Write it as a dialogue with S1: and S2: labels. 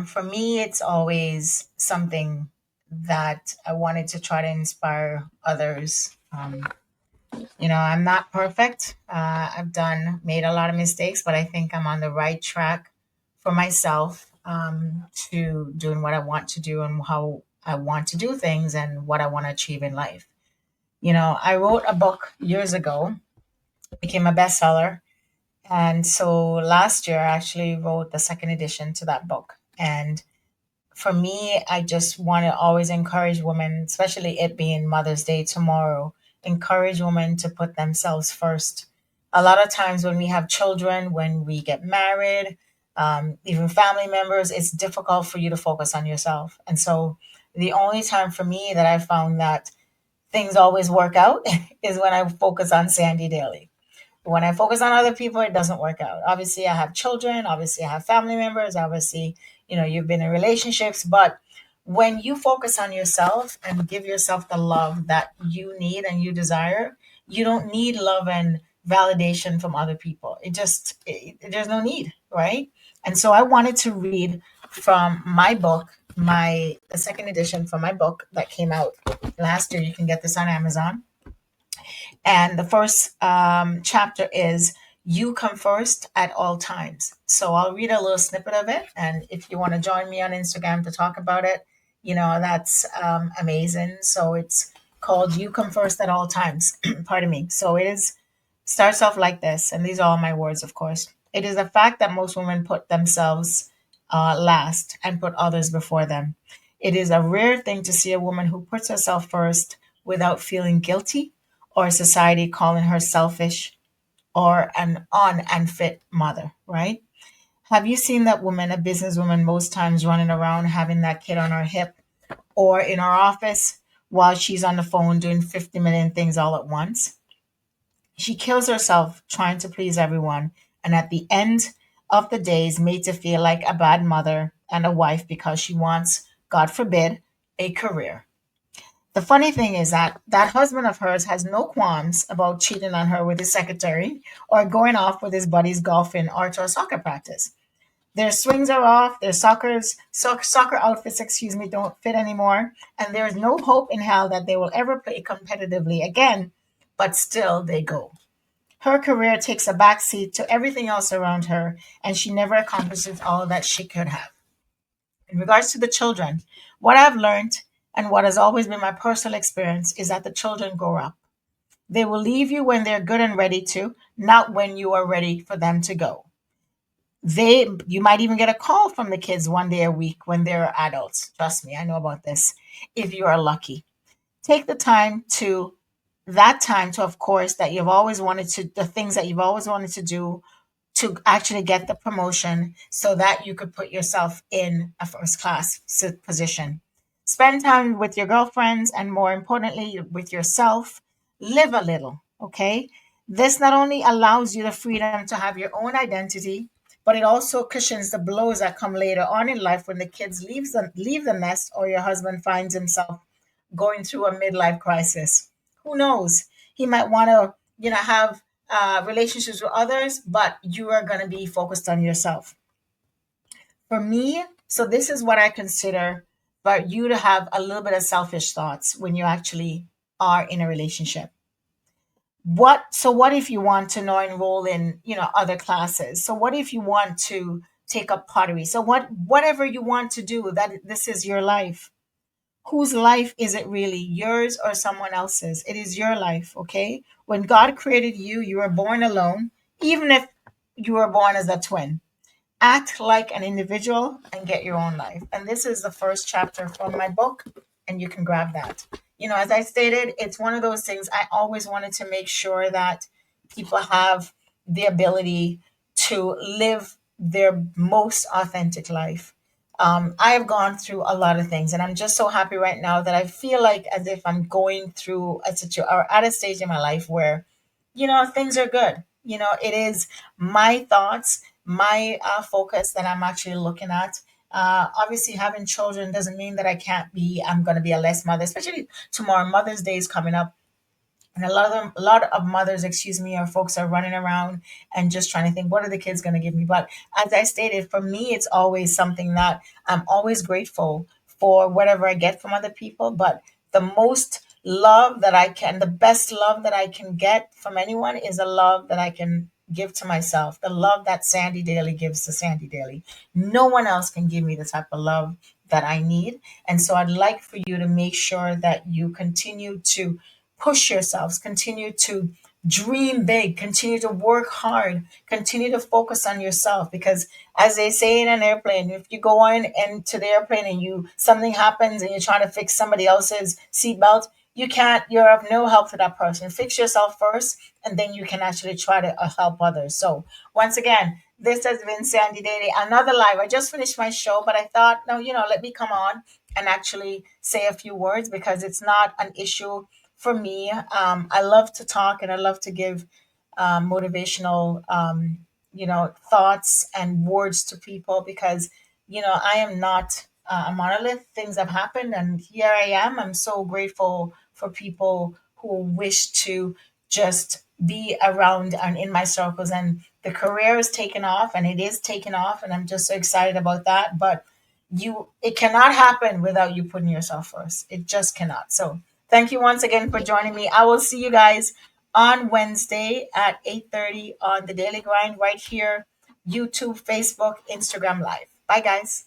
S1: For me, it's always something that I wanted to try to inspire others. I'm not perfect. I've made a lot of mistakes, but I think I'm on the right track for myself, to doing what I want to do and how I want to do things and what I want to achieve in life. I wrote a book years ago, became a bestseller. And so last year, I actually wrote the second edition to that book. And for me, I just want to always encourage women, especially it being Mother's Day tomorrow, encourage women to put themselves first. A lot of times when we have children, when we get married, even family members, it's difficult for you to focus on yourself. And so the only time for me that I found that things always work out is when I focus on Sandy Daly. When I focus on other people, it doesn't work out. Obviously, I have children. Obviously, I have family members. Obviously, you've been in relationships. But when you focus on yourself and give yourself the love that you need and you desire, you don't need love and validation from other people. There's no need, right? And so I wanted to read from my book, the second edition from my book that came out last year. You can get this on Amazon, and the first chapter is You Come First at All Times. So I'll read a little snippet of it. And if you want to join me on Instagram to talk about it, that's amazing. So it's called You Come First at All Times. Pardon me. So starts off like this. And these are all my words, of course. It is a fact that most women put themselves last and put others before them. It is a rare thing to see a woman who puts herself first without feeling guilty or society calling her selfish or an unfit mother, right? Have you seen that woman, a businesswoman, most times running around having that kid on her hip or in her office while she's on the phone doing 50 million things all at once? She kills herself trying to please everyone, and at the end of the day is made to feel like a bad mother and a wife because she wants, God forbid, a career. The funny thing is that that husband of hers has no qualms about cheating on her with his secretary or going off with his buddies golfing or to a soccer practice. Their swings are off, their soccer outfits, don't fit anymore, and there is no hope in hell that they will ever play competitively again, but still they go. Her career takes a backseat to everything else around her, and she never accomplishes all that she could have. In regards to the children, what I've learned and what has always been my personal experience is that the children grow up. They will leave you when they're good and ready to, not when you are ready for them to go. You might even get a call from the kids one day a week when they're adults. Trust me, I know about this. If you are lucky, take that time to, of course, the things that you've always wanted to do to actually get the promotion so that you could put yourself in a first class position. Spend time with your girlfriends and, more importantly, with yourself. Live a little, okay? This not only allows you the freedom to have your own identity, but it also cushions the blows that come later on in life when the kids leave the nest or your husband finds himself going through a midlife crisis. Who knows? He might want to, have relationships with others, but you are going to be focused on yourself. For me, so this is what I consider for you to have a little bit of selfish thoughts when you actually are in a relationship. What if you want to now enroll in, other classes? So what if you want to take up pottery? So whatever you want to do, that this is your life. Whose life is it really? Yours or someone else's? It is your life, okay? When God created you, you were born alone, even if you were born as a twin. Act like an individual and get your own life. And this is the first chapter from my book, and you can grab that. As I stated, it's one of those things I always wanted to make sure that people have the ability to live their most authentic life. I have gone through a lot of things, and I'm just so happy right now that I feel like as if I'm going through a situation or at a stage in my life where, things are good. It is my thoughts, my focus that I'm actually looking at. Obviously, having children doesn't mean that I'm going to be a less mother, especially tomorrow. Mother's Day is coming up. And a lot of mothers, excuse me, or folks are running around and just trying to think, what are the kids going to give me? But as I stated, for me, it's always something that I'm always grateful for whatever I get from other people. But the most love that I can, the best love that I can get from anyone is a love that I can give to myself. The love that Sandy Daly gives to Sandy Daly. No one else can give me the type of love that I need. And so I'd like for you to make sure that you continue to push yourselves, continue to dream big, continue to work hard, continue to focus on yourself. Because as they say in an airplane, if you go on into the airplane and you something happens and you're trying to fix somebody else's seatbelt, you can't, you're of no help to that person. Fix yourself first, and then you can actually try to help others. So once again, this has been Sandy Daly, another live. I just finished my show, but I thought, no, let me come on and actually say a few words because it's not an issue for me. I love to talk and I love to give motivational, thoughts and words to people because, I am not a monolith. Things have happened and here I am. I'm so grateful for people who wish to just be around and in my circles. And the career is taken off and it is taken off. And I'm just so excited about that. But it cannot happen without you putting yourself first. It just cannot. So thank you once again for joining me. I will see you guys on Wednesday at 8:30 on the Daily Grind right here, YouTube, Facebook, Instagram Live. Bye guys.